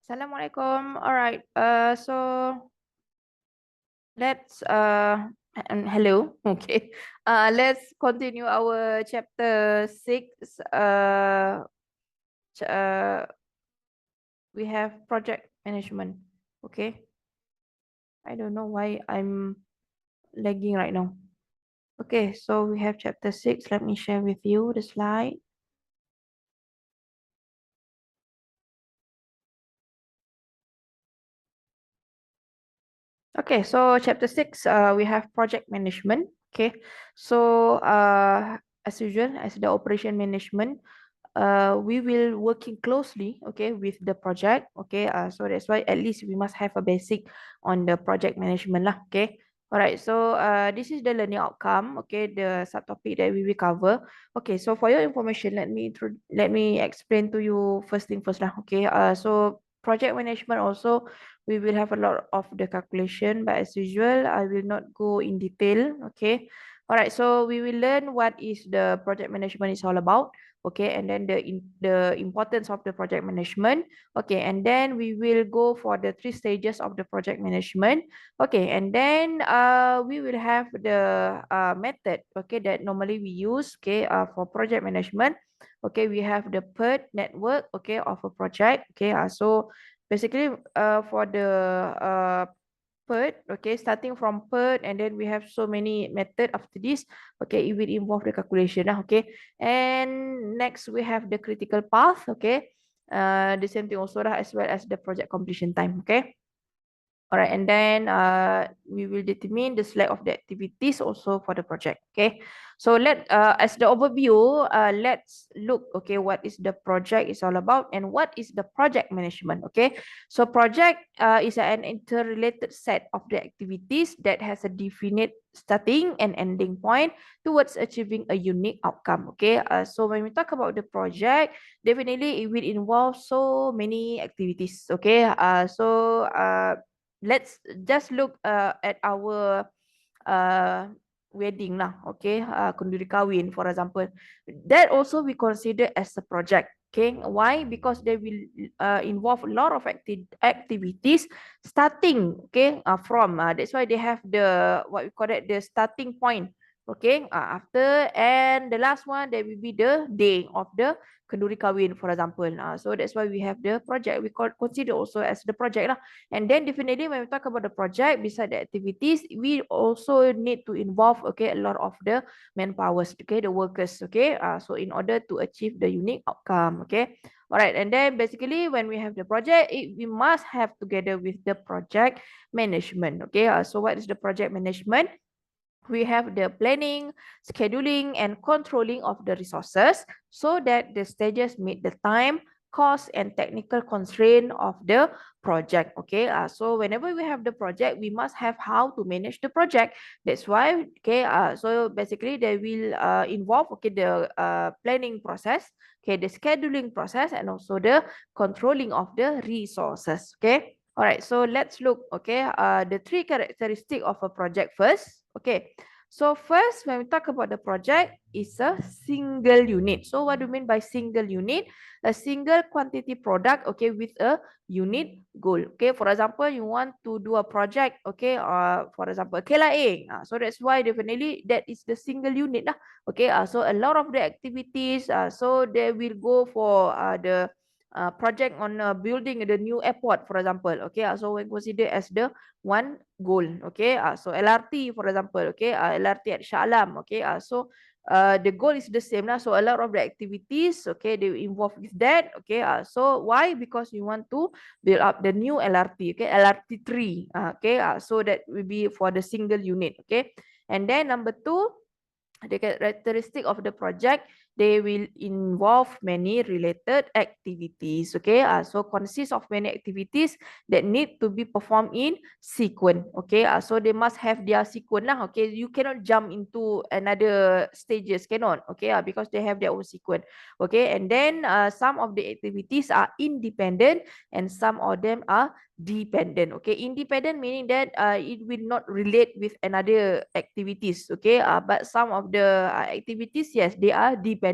Assalamualaikum. All right. So let's and hello. Okay. Let's continue our chapter 6. Ch- uh, we have project management. Okay. I don't know why I'm lagging right now. Okay. So we have chapter 6. Let me share with you the slide. Okay, so chapter 6, we have project management. Okay, so as usual, as the operation management, we will working closely, okay, with the project. Okay, so that's why at least we must have a basic on the project management lah. Okay, all right. So this is the learning outcome. Okay, the subtopic that we will cover. Okay, so for your information, let me explain to you first thing first lah. Okay, so project management also we will have a lot of the calculation, but as usual, I will not go in detail. Okay, all right. So we will learn what is the project management is all about. Okay, and then the importance of the project management. Okay, and then we will go for the 3 stages of the project management. Okay, and then we will have the method, okay, that normally we use, okay, for project management. Okay, we have the PERT network, okay, of a project. Okay, so basically for the uh PERT, okay, starting from PERT, and then we have so many method after this. Okay, it will involve the calculation lah. Okay, and next we have the critical path. Okay, the same thing also lah, as well as the project completion time. Okay. All right, and then we will determine the select of the activities also for the project. Okay, so as the overview, let's look, okay, what is the project is all about and what is the project management. Okay, so project is an interrelated set of the activities that has a definite starting and ending point towards achieving a unique outcome. Okay, so when we talk about the project, definitely it will involve so many activities. Okay, let's just look at our uh, wedding lah, okay, kenduri kahwin, for example. That also we consider as a project. Okay, why? Because they will involve a lot of activities starting, okay, from that's why they have the what we call it, the starting point. Okay, after, and the last one that will be the day of the kenduri kahwin, for example. So that's why we have the project, we consider also as the project lah. And then definitely when we talk about the project, beside the activities, we also need to involve, okay, a lot of the manpowers, okay, the workers, okay. So in order to achieve the unique outcome, okay. All right, and then basically when we have the project, we must have together with the project management, okay. So what is the project management? We have the planning, scheduling, and controlling of the resources so that the stages meet the time, cost, and technical constraint of the project. Okay, so whenever we have the project, we must have how to manage the project. That's why, okay, so basically they will involve, okay, the planning process, okay, the scheduling process, and also the controlling of the resources. Okay. All right, so let's look, okay, the 3 characteristic of a project first. Okay, so first, when we talk about the project, it's a single unit. So what do you mean by single unit? A single quantity product, okay, with a unit goal. Okay, for example, you want to do a project, okay, for example, KLA. So that's why definitely that is the single unit lah. Okay, so a lot of the activities, so they will go for the project on building the new airport, for example. Okay, so we consider as the one goal. Okay, so LRT, for example. Okay, LRT at Shah Alam. Okay, so the goal is the same lah. So a lot of the activities, okay, they involve with that. Okay, so why? Because we want to build up the new LRT. Okay, LRT 3. Okay, so that will be for the single unit. Okay, and then number 2, the characteristic of the project, they will involve many related activities. Okay, so consists of many activities that need to be performed in sequence. Okay, so they must have their sequence lah. Okay, you cannot jump into another stages, cannot. Okay, because they have their own sequence. Okay, and then some of the activities are independent and some of them are dependent. Okay, independent meaning that it will not relate with another activities. Okay, but some of the activities, yes, they are dependent.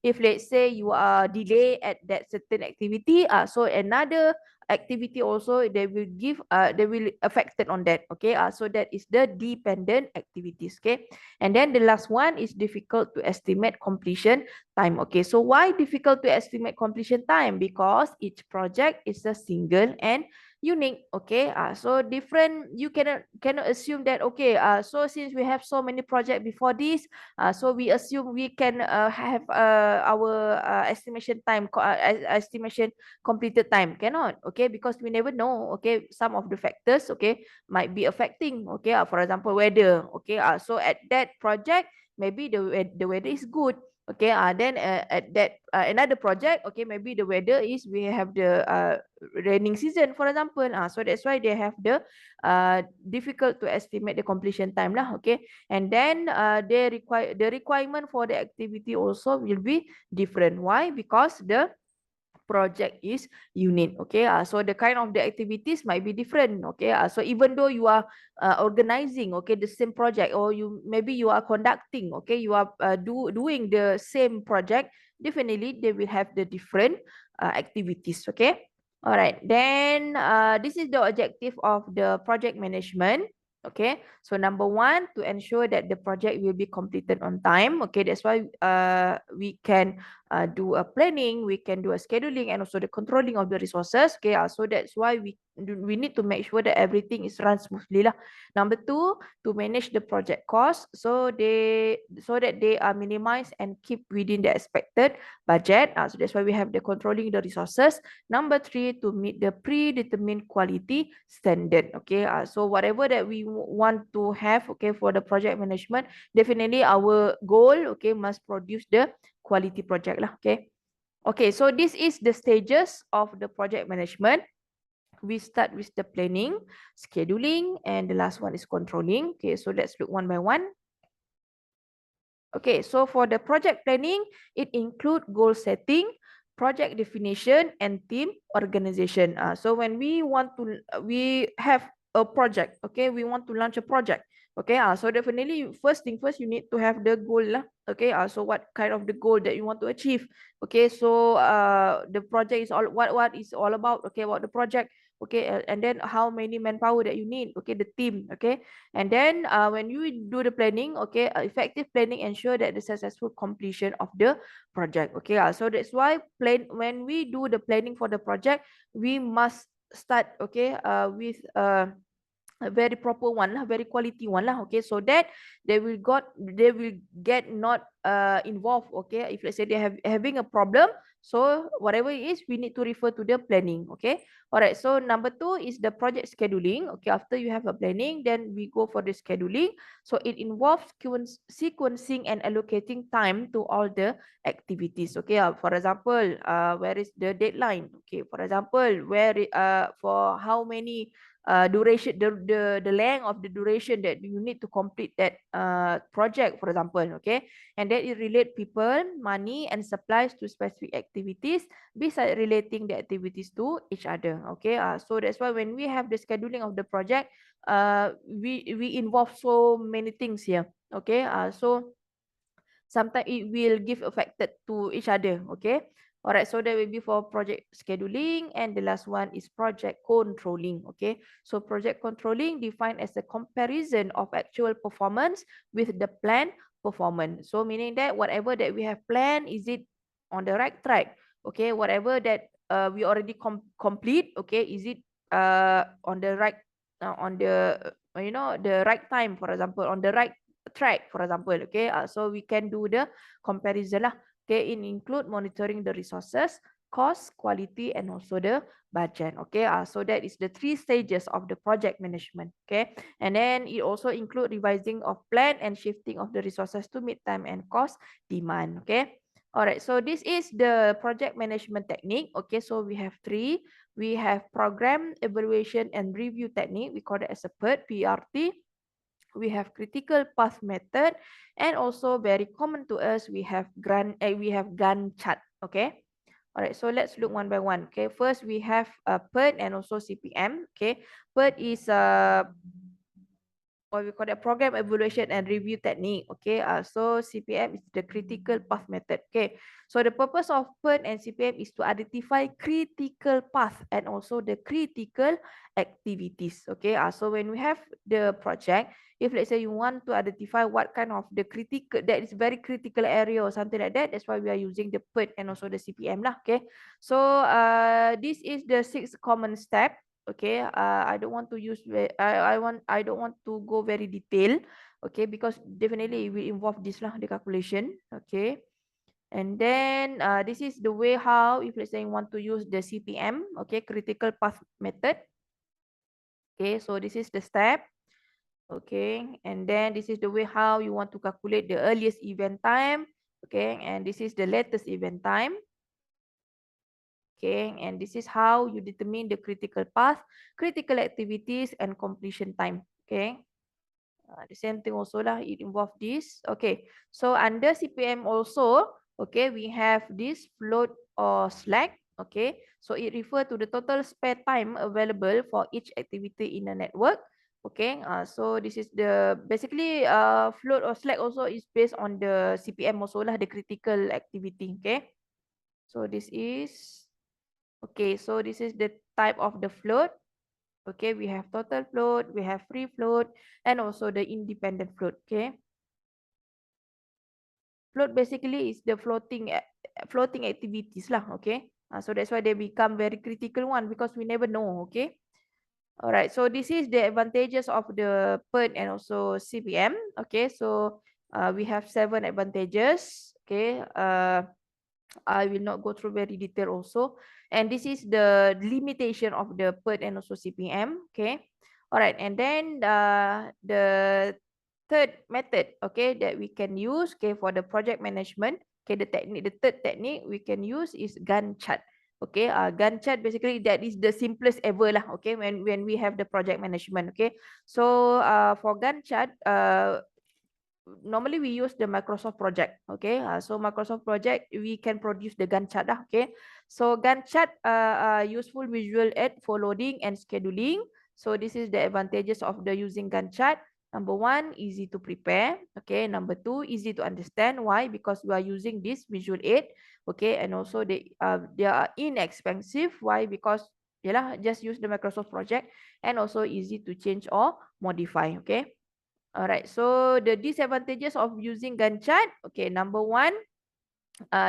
If let's say you are delay at that certain activity, so another activity also they will give they will affected on that. Okay, so that is the dependent activities. Okay, and then the last one is difficult to estimate completion time. Okay, so why difficult to estimate completion time? Because each project is a single and unique. Okay, so different, you cannot assume that, okay, so since we have so many project before this, so we assume we can have our estimation time estimation completed time. Cannot. Okay, because we never know. Okay, some of the factors, okay, might be affecting. Okay, for example, weather. Okay, so at that project maybe the weather is good. Okay, then at that another project, okay, maybe the weather is, we have the raining season, for example. So that's why they have the difficult to estimate the completion time lah. Okay, and then they require, the requirement for the activity also will be different. Why? Because the project is unique. Okay, so the kind of the activities might be different. Okay, so even though you are organizing, okay, the same project, or you maybe you are conducting, okay, you are doing the same project, definitely they will have the different activities. Okay, all right, then this is the objective of the project management. Okay, so number one, to ensure that the project will be completed on time. Okay, that's why we can do a planning, we can do a scheduling, and also the controlling of the resources. Okay, so that's why we need to make sure that everything is run smoothly lah. Number two, to manage the project cost, so that they are minimized and keep within the expected budget. So that's why we have the controlling the resources. Number three, to meet the predetermined quality standard. Okay, so whatever that we want to have, okay, for the project management, definitely our goal, okay, must produce the quality project lah. Okay, okay, so this is the stages of the project management. We start with the planning, scheduling, and the last one is controlling. Okay, so let's look one by one. Okay, so for the project planning, it include goal setting, project definition, and team organization. So when we want to, we have a project, okay, we want to launch a project. Okay, so definitely first thing first, you need to have the goal lah. Okay, so what kind of the goal that you want to achieve? Okay, so the project is all, what is all about? Okay, about the project. Okay, and then how many manpower that you need? Okay, the team. Okay, and then when you do the planning, okay, effective planning ensure that the successful completion of the project. Okay, so that's why when we do the planning for the project, we must start, okay, with a very proper one lah, very quality one lah. Okay, so that they will get not involved. Okay, if let's say they have having a problem, so whatever it is, we need to refer to the planning. Okay, all right, so number two is the project scheduling. Okay, after you have a planning, then we go for the scheduling. So it involves sequencing and allocating time to all the activities. Okay, for example, where is the deadline? Okay, for example, for how many duration, the length of the duration that you need to complete that project, for example. Okay, and then it relate people, money, and supplies to specific activities, besides relating the activities to each other. Okay, so that's why when we have the scheduling of the project, we involve so many things here. Okay, so sometimes it will give affected to each other. Okay, all right, so that will be for project scheduling, and the last one is project controlling. Okay, so project controlling defined as a comparison of actual performance with the planned performance. So meaning that whatever that we have planned, is it on the right track? Okay, whatever that we already complete, okay, is it on the right on the the right time, for example, on the right track, for example. Okay, so we can do the comparison lah. Okay, it include monitoring the resources, cost, quality, and also the budget. Okay, so that is the three stages of the project management. Okay, and then it also include revising of plan and shifting of the resources to meet time and cost demand. Okay, all right, so this is the project management technique. Okay, so we have three. We have program evaluation and review technique, we call it as a PERT. We have critical path method, and also very common to us, we have Gantt chart. Okay, all right, so let's look one by one. Okay, first we have PERT and also CPM. Okay, PERT is what we call that, program evaluation and review technique. Okay, so CPM is the critical path method. Okay, so the purpose of PERT and CPM is to identify critical path and also the critical activities. Okay, so when we have the project, if let's say you want to identify what kind of the critical, that is very critical area or something like that, that's why we are using the PERT and also the CPM lah. Okay, so this is the 6 common step. Okay, I don't want to use I don't want to go very detail. Okay, because definitely it will involve this lah, the calculation. Okay, and then this is the way how, if let's say you want to use the CPM, okay, critical path method. Okay, so this is the step. Okay, and then this is the way how you want to calculate the earliest event time. Okay, and this is the latest event time. Okay, and this is how you determine the critical path, critical activities, and completion time. Okay, the same thing also lah, it involve this. Okay, so under CPM also, okay, we have this float or slack. Okay, so it refer to the total spare time available for each activity in the network. Okay, so this is the basically float or slack also is based on the CPM also lah, the critical activity. Okay, so this is. Okay, so this is the type of the float. Okay, we have total float, we have free float, and also the independent float. Okay, float basically is the floating activities lah. Okay, so that's why they become very critical one because we never know. Okay, all right. So this is the advantages of the PERT and also CPM. Okay, so we have 7 advantages. Okay, I will not go through very detail also. And this is the limitation of the PERT and also CPM. Okay. All right. And then the third method, okay, that we can use, okay, for the project management. Okay, the third technique we can use is Gantt chart. Okay, Gantt chart basically that is the simplest ever lah. Okay, when we have the project management. Okay, so for Gantt chart, normally we use the Microsoft project. Okay, so Microsoft project we can produce the Gantt chart lah. Okay, so Gantt chart useful visual aid for loading and scheduling. So this is the advantages of the using Gantt chart. Number 1, easy to prepare. Okay, number 2, easy to understand. Why? Because we are using this visual aid. Okay, and also they are inexpensive. Why? Because yalah, just use the Microsoft project, and also easy to change or modify. Okay. Alright, so the disadvantages of using Gantt chart. Okay, number 1,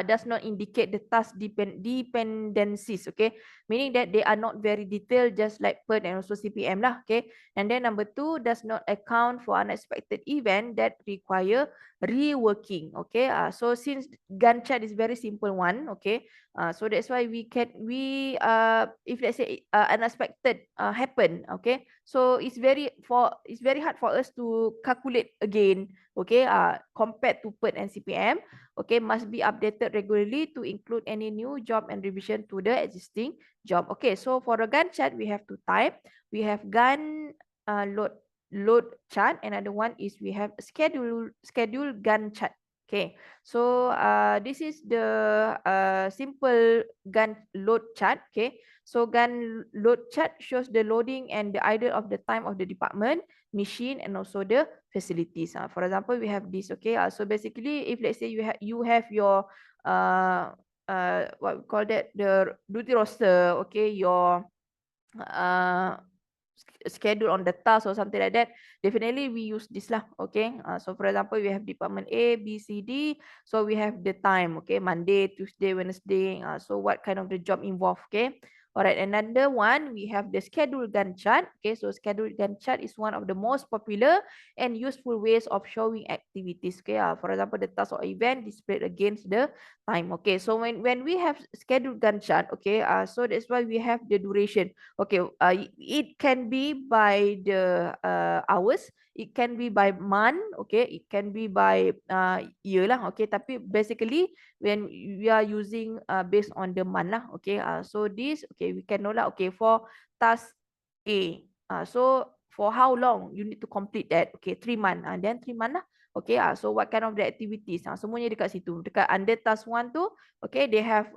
does not indicate the task dependencies. Okay, meaning that they are not very detailed, just like PERT and also CPM lah. Okay, and then number 2, does not account for unexpected event that require reworking. Okay, so since Gantt chart is very simple one, okay, so that's why if let's say unexpected happen, okay, so it's very hard for us to calculate again. Okay, compared to PERT and CPM. Okay, must be updated regularly to include any new job and revision to the existing job. Okay, so for the Gantt chart, we have to type. We have Gantt load chart. Another one is we have schedule Gantt chart. Okay, so this is the simple Gantt load chart. Okay, so Gantt load chart shows the loading and the idle of the time of the department, machine, and also the facilities. For example, we have this. Okay, so basically, if let's say you have your what we call that, the duty roster. Okay, your uh schedule on the task or something like that, definitely we use this lah. Okay, so for example, we have department A, B, C, D. So we have the time. Okay, Monday, Tuesday, Wednesday. So what kind of the job involved? Okay. All right, another one, we have the schedule Gantt chart. Okay, so schedule Gantt chart is one of the most popular and useful ways of showing activities. Okay, for example, the task or event displayed against the time. Okay, so when we have schedule Gantt chart, okay, so that's why we have the duration. Okay, it can be by the hours, it can be by month, okay, it can be by year lah. Okay, tapi basically when we are using based on the month lah. Okay, so this, okay, we can know lah. Okay, for task A, so for how long you need to complete that? Okay, 3 months, then 3 months lah. Okay, so what kind of the activities? Semuanya dekat situ. Dekat under task 1 tu, okay, they have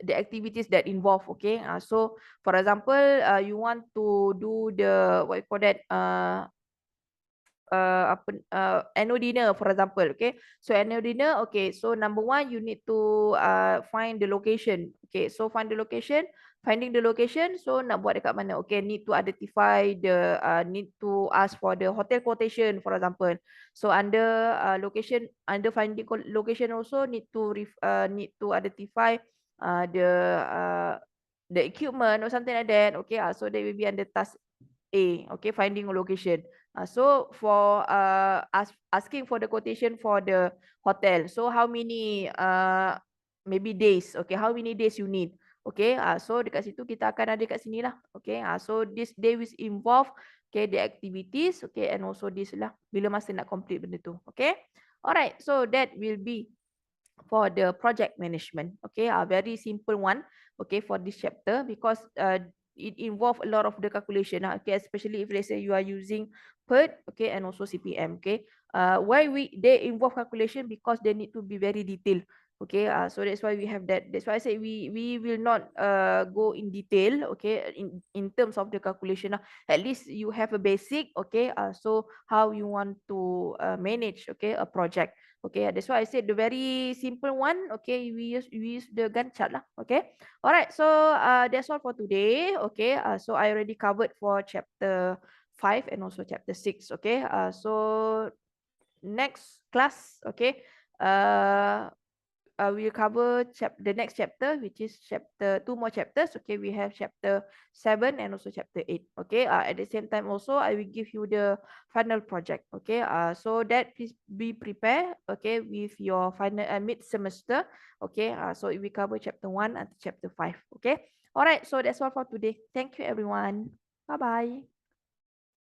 the activities that involve. Okay, so for example, you want to do the what you call that, annual dinner, for example. Okay, so annual dinner. Okay, so number one, you need to find the location. Okay, so find the location. Finding the location, so nak buat dekat mana? Okay, need to identify the need to ask for the hotel quotation, for example. So under location, under finding location also need to need to identify the the equipment or something like that. Okay, so they will be under task A. Okay, finding a location. So for asking for the quotation for the hotel. So how many maybe days? Okay, how many days you need? Okay, so dekat situ kita akan ada kat sini lah. Okay, so this day will involve okay the activities. Okay, and also this lah. Bila masa nak complete benda tu. Okay, alright. So that will be for the project management. Okay, a very simple one. Okay, for this chapter because it involve a lot of the calculation. Okay, especially if let's say you are using PERT. Okay, and also CPM. Okay, why they involve calculation because they need to be very detailed. Okay, so that's why we have that. That's why I say we will not go in detail. Okay, in terms of the calculation. At least you have a basic. Okay, so how you want to manage. Okay, a project. Okay, that's why I said the very simple one. Okay, we use the Gantt chart lah. Okay, all right. So that's all for today. Okay, so I already covered for chapter 5 and also chapter 6. Okay, so next class. Okay, uh, we'll cover the next chapter, which is chapter two more chapters. Okay, we have chapter 7 and also chapter 8. Okay, at the same time also I will give you the final project. Okay, so that please be prepared. Okay, with your final mid semester. Okay, so we cover chapter 1 and chapter 5. Okay, all right. So that's all for today. Thank you, everyone. Bye bye.